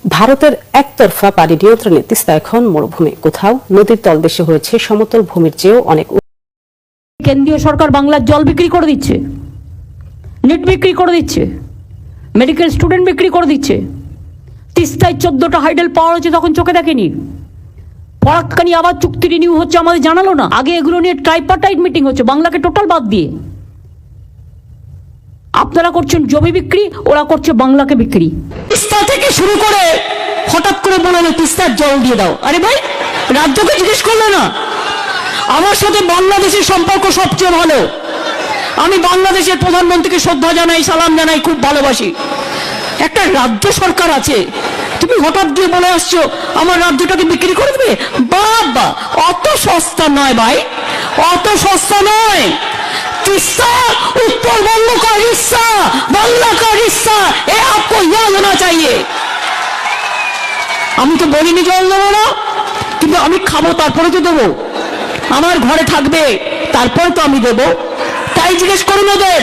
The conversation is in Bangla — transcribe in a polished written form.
ভারতের একতরফা পানি নিয়ন্ত্রণে তিস্তা এখন মরুভূমি, কোথাও নদীর তলদেশে হয়েছে সমতল ভূমির চেয়েও অনেক। কেন্দ্রীয় সরকার বাংলার জল বিক্রি করে দিচ্ছে, নেট বিক্রি করে দিচ্ছে, মেডিকেল স্টুডেন্ট বিক্রি করে দিচ্ছে। তিস্তায় 14টা হাইডেল পাওয়ার হচ্ছে, তখন চোখে দেখেনি। ফরাক্কানি আবার চুক্তি রিনিউ হচ্ছে, আমাদের জানালো না। আগে এগুলো নিয়ে ট্রাইপার্টাইট মিটিং হচ্ছে, বাংলাকে টোটাল বাদ দিয়ে। আপনারা করছেন জমি বিক্রি, ওরা করছে বাংলাকে বিক্রি। তিস্তা থেকে শুরু করে হঠাৎ করে বললো তিস্তার জল দিয়ে দাও। আরে ভাই, রাজ্যকে জিজ্ঞেস করলো না? আমার সাথে বাংলাদেশের সম্পর্ক সবচেয়ে ভালো। আমি বাংলাদেশের প্রধানমন্ত্রীকে শ্রদ্ধা জানাই, সালাম জানাই, খুব ভালোবাসি। একটা রাজ্য সরকার আছে, তুমি হঠাৎ দিয়ে বলে আসছো আমার রাজ্যটাকে বিক্রি করে দেবে? বাবা, অত সস্তা নয় ভাই, অত সস্তা নয়। তিস্তা उत्तरबंग का हिस्सा, बांग्ला का हिस्सा, ये आपको याद होना चाहिए। আমি তো বলিনি জল দেবো না, কিন্তু আমি খাবো, তারপরে তো দেবো। আমার ঘরে থাকবে, তারপরে তো আমি দেবো। তাই জিজ্ঞেস করুন ওদের।